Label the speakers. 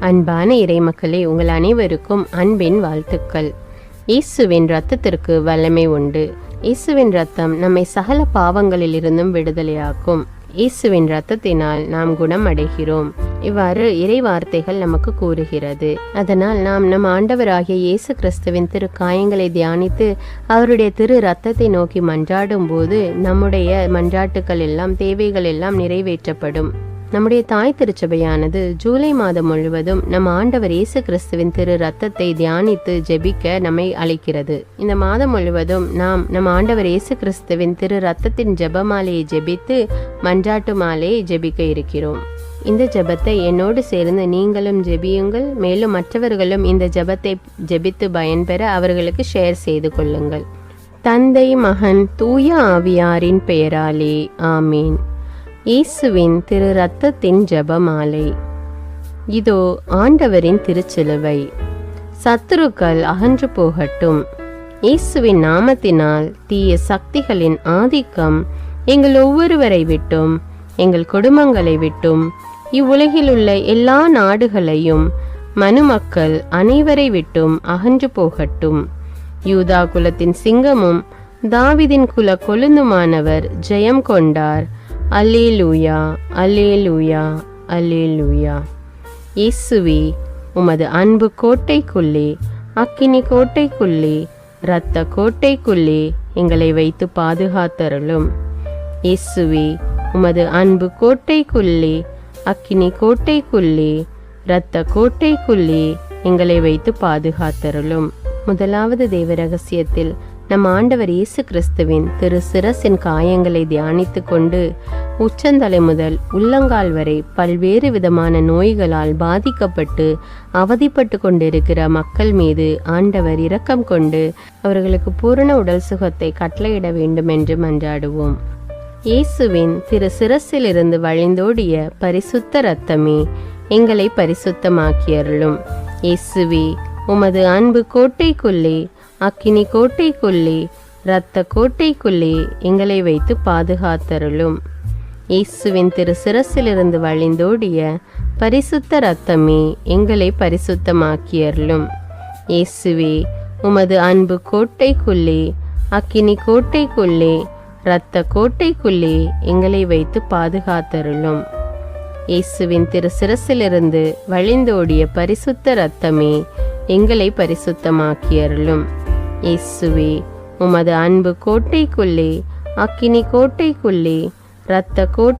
Speaker 1: அன்பான இறைமக்களே, உங்கள் அனைவருக்கும் அன்பின் வாழ்த்துக்கள். இயேசுவின் இரத்தத்திற்கு வல்லமை உண்டு. இயேசுவின் இரத்தம் நம்மை சகல பாவங்களிலிருந்தும் விடுதலையாக்கும். இயேசுவின் இரத்தத்தினால் நாம் குணம் அடைகிறோம். இவ்வாறு இறை வார்த்தைகள் நமக்கு கூறுகிறது. அதனால் நாம் நம் ஆண்டவராகிய இயேசு கிறிஸ்துவின் திரு காயங்களை தியானித்து அவருடைய திரு இரத்தத்தை நோக்கி மன்றாடும் போது நம்முடைய மன்றாட்டுக்கள் எல்லாம், தேவைகள் எல்லாம் நிறைவேற்றப்படும். நம்முடைய தாய் திருச்சபையானது ஜூலை மாதம் முழுவதும் நம் ஆண்டவர் இயேசு கிறிஸ்துவின் திரு இரத்தத்தை தியானித்து ஜெபிக்க நம்மை அழைக்கிறது. இந்த மாதம் முழுவதும் நாம் நம் ஆண்டவர் இயேசு கிறிஸ்துவின் திரு இரத்தத்தின் ஜெபமாலையை ஜெபித்து மன்றாட்டு மாலையை ஜெபிக்க இருக்கிறோம். இந்த ஜெபத்தை என்னோடு சேர்ந்து நீங்களும் ஜெபியுங்கள். மேலும் மற்றவர்களும் இந்த ஜெபத்தை ஜெபித்து பயன்பெற அவர்களுக்கு ஷேர் செய்து கொள்ளுங்கள். தந்தை, மகன், தூய ஆவியாரின் பெயராலே ஆமீன். இயேசுவின் திரு இரத்தத்தின் ஜெபமாலை. இதோ ஆண்டவரின் திருச்சிலுவை. சத்துருக்கள் அகன்று போகட்டும். இயேசுவின் நாமத்தினால் தீய சக்திகளின் ஆதிக்கம் எங்கள் ஒவ்வொருவரை விட்டும், எங்கள் குடும்பங்களை விட்டும், இவ்வுலகில் உள்ள எல்லா நாடுகளையும் மனுமக்கள் அனைவரை விட்டும் அகன்று போகட்டும். யூதா குலத்தின் சிங்கமும் தாவிதின் குல கொழுந்துமானவர் ஜெயம் கொண்டார். அல்லேலூயா, அல்லேலூயா, அல்லேலூயா. இயேசுவே, உமது அன்பு கோட்டைக்குள்ளே, அக்கினி கோட்டைக்குள்ளே, இரத்த கோட்டைக்குள்ளே எங்களை வைத்து பாதுகாத்தருளும். இயேசுவே, உமது அன்பு கோட்டைக்குள்ளே, அக்கினி கோட்டைக்குள்ளே, இரத்த கோட்டைக்குள்ளே எங்களை வைத்து பாதுகாத்தருளும். முதலாவது தேவ ரகசியத்தில் நம் ஆண்டவர் இயேசு கிறிஸ்துவின் திரு சிரசின் காயங்களை தியானித்து கொண்டு உச்சந்தலை முதல் உள்ளங்கால் வரை பல்வேறு விதமான நோய்களால் பாதிக்கப்பட்டு அவதிப்பட்டு கொண்டிருக்கிற மக்கள் மீது ஆண்டவர் இரக்கம் கொண்டு அவர்களுக்கு பூரண உடல் சுகத்தை கட்டளையிட வேண்டும் என்று மன்றாடுவோம். இயேசுவின் திரு சிரசிலிருந்து வழிந்தோடிய பரிசுத்த இரத்தமே எங்களை பரிசுத்தமாக்கியருளும். இயேசுவே, உமது அன்பு கோட்டைக்குள்ளே, அக்கினி கோட்டைக்குள்ளே, இரத்த கோட்டைக்குள்ளே எங்களை வைத்து பாதுகாத்தருளும். இயேசுவின் திரு சிரசிலிருந்து வழிந்தோடிய பரிசுத்த இரத்தமே எங்களை பரிசுத்தமாக்கியருளும். இயேசுவே, உமது அன்பு கோட்டைக்குள்ளே, அக்கினி கோட்டைக்குள்ளே, இரத்த கோட்டைக்குள்ளே எங்களை வைத்து பாதுகாத்தருளும். இயேசுவின் திரு சிரசிலிருந்து வழிந்தோடிய பரிசுத்த இரத்தமே எங்களை பரிசுத்தமாக்கியருளும். இயேசுவே, உமது அன்பு கோட்டைக்குள்ளே, அக்கினி கோட்டைக்குள்ளே, இரத்த கோட்டை